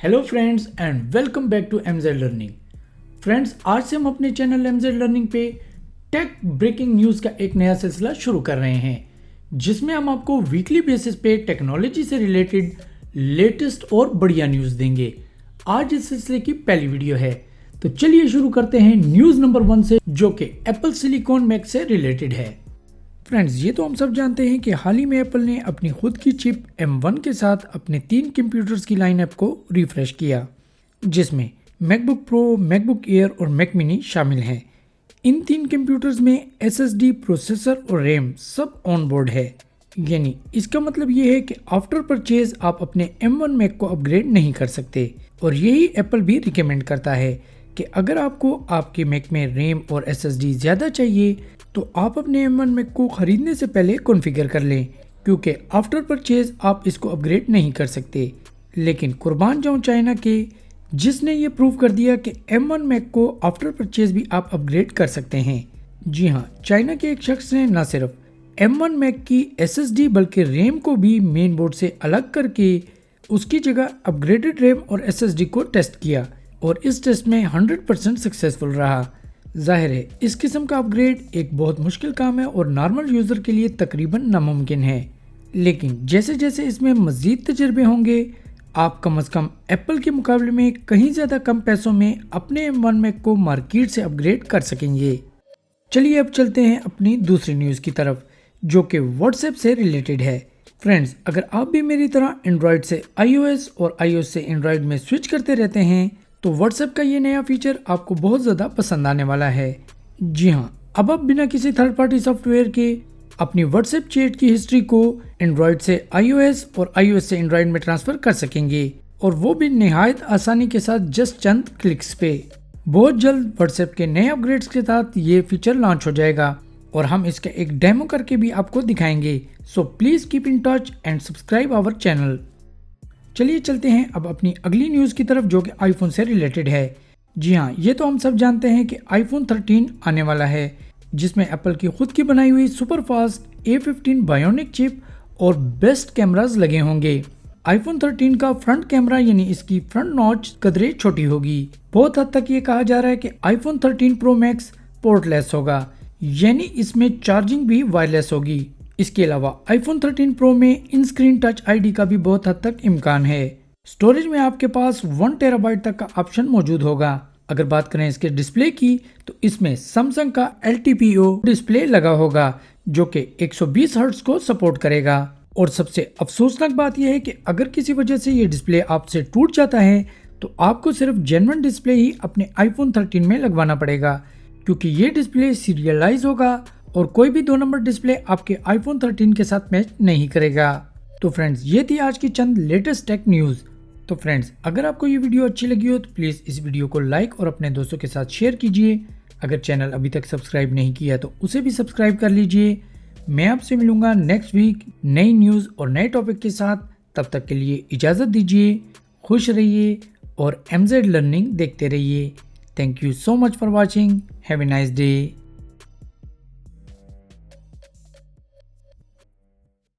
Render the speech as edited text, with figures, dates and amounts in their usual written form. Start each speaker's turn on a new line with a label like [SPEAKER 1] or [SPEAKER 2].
[SPEAKER 1] Hello friends and welcome back to MZ learning. Friends, आज से हम अपने चैनल एमजेड लर्निंग पे टेक ब्रेकिंग न्यूज़ का एक नया सिलसिला शुरू कर रहे हैं, जिसमें हम आपको वीकली बेसिस पे टेक्नोलॉजी से रिलेटेड लेटेस्ट और बढ़िया न्यूज़ देंगे। आज इस सिलसिले की पहली वीडियो है, तो चलिए शुरू करते हैं न्यूज़ नंबर 1 से, जो कि एप्पल सिलिकॉन मैक से रिलेटेड है। फ्रेंड्स, ये तो हम सब जानते हैं कि हाल ही में एप्पल ने अपनी खुद की चिप M1 के साथ अपने 3 कंप्यूटर्स की लाइनअप को रिफ्रेश किया, जिसमें मैकबुक प्रो, मैकबुक एयर और मैक मिनी शामिल हैं। इन 3 कंप्यूटर्स में SSD, प्रोसेसर और रैम सब ऑन बोर्ड है। यानी इसका मतलब ये है कि आफ्टर परचेज आप अपने M1 मैक को अपग्रेड नहीं कर सकते, और यही एप्पल भी रिकमेंड करता है कि अगर आपको आपके मैक में रैम और SSD ज़्यादा चाहिए तो आप अपने M1 मैक को खरीदने से पहले कॉन्फ़िगर कर लें, क्योंकि आफ्टर परचेज आप इसको अपग्रेड नहीं कर सकते। लेकिन कुर्बान जाऊं चाइना के, जिसने ये प्रूव कर दिया कि M1 मैक को आफ्टर परचेज भी आप अपग्रेड कर सकते हैं। जी हाँ, चाइना के एक शख्स ने न सिर्फ M1 मैक की SSD बल्कि रैम को भी मेन बोर्ड से अलग करके उसकी जगह अपग्रेडेड रैम और SSD को टेस्ट किया, और इस टेस्ट में 100% सक्सेसफुल रहा। जाहिर है इस किस्म का अपग्रेड एक बहुत मुश्किल काम है और नॉर्मल यूज़र के लिए तकरीबन नामुमकिन है। लेकिन जैसे जैसे इसमें मज़ीद तजर्बे होंगे, आप कम से कम एप्पल के मुकाबले में कहीं ज़्यादा कम पैसों में अपने M1 मैक को मार्केट से अपग्रेड कर सकेंगे। चलिए अब चलते हैं अपनी दूसरी न्यूज़ की तरफ, जो कि व्हाट्सएप से रिलेटेड है। फ्रेंड्स, अगर आप भी मेरी तरह एंड्रॉयड से iOS और iOS से एंड्रॉयड में स्विच करते रहते हैं तो व्हाट्सएप का ये नया फीचर आपको बहुत ज़्यादा पसंद आने वाला है। जी हाँ, अब आप बिना किसी थर्ड पार्टी सॉफ्टवेयर के अपनी व्हाट्सएप चैट की हिस्ट्री को एंड्रॉयड से iOS और iOS से एंड्रॉयड में ट्रांसफ़र कर सकेंगे, और वो भी निहायत आसानी के साथ जस्ट चंद क्लिक्स पे। बहुत जल्द व्हाट्सएप के नए अपग्रेड्स के साथ ये फीचर लॉन्च हो जाएगा, और हम इसका एक डेमो करके भी आपको दिखाएंगे। So please keep in touch and subscribe our channel. चलिए चलते हैं अब अपनी अगली न्यूज़ की तरफ, जो कि आईफोन से रिलेटेड है। जी हाँ, ये तो हम सब जानते हैं कि आईफोन 13 आने वाला है, जिसमें एप्पल की खुद की बनाई हुई super fast A15 bionic chip और बेस्ट कैमरास लगे होंगे। आईफोन 13 का फ्रंट कैमरा यानी इसकी फ्रंट नॉच कदरे छोटी होगी। बहुत हद तक ये कहा जा रहा है कि आईफोन 13 प्रो मैक्स पोर्टलेस होगा, यानी इसमें चार्जिंग भी वायरलेस होगी। इसके अलावा आईफोन 13 प्रो में इन स्क्रीन टच आईडी का भी बहुत हद तक इम्कान है। स्टोरेज में आपके पास 1 टेराबाइट तक का ऑप्शन मौजूद होगा। अगर बात करें इसके डिस्प्ले की, तो इसमें सैमसंग का LTPO डिस्प्ले लगा होगा, जो कि 120 हर्ट्ज को सपोर्ट करेगा। और सबसे अफसोसनाक बात यह है कि अगर किसी वजह से ये डिस्प्ले आपसे टूट जाता है तो आपको सिर्फ जेन्युइन डिस्प्ले ही अपने आईफोन 13 में लगवाना पड़ेगा, क्योंकि ये डिस्प्ले सीरियलाइज होगा और कोई भी 2 नंबर डिस्प्ले आपके आईफोन 13 के साथ मैच नहीं करेगा। तो फ्रेंड्स, ये थी आज की चंद लेटेस्ट टेक न्यूज़। तो फ्रेंड्स, अगर आपको ये वीडियो अच्छी लगी हो तो प्लीज़ इस वीडियो को लाइक और अपने दोस्तों के साथ शेयर कीजिए। अगर चैनल अभी तक सब्सक्राइब नहीं किया तो उसे भी सब्सक्राइब कर लीजिए। मैं आपसे मिलूंगा नेक्स्ट वीक नई न्यूज़ और नए टॉपिक के साथ। तब तक के लिए इजाज़त दीजिए। खुश रहिए और MZ लर्निंग देखते रहिए। Thank you so much for watching. Have a nice day.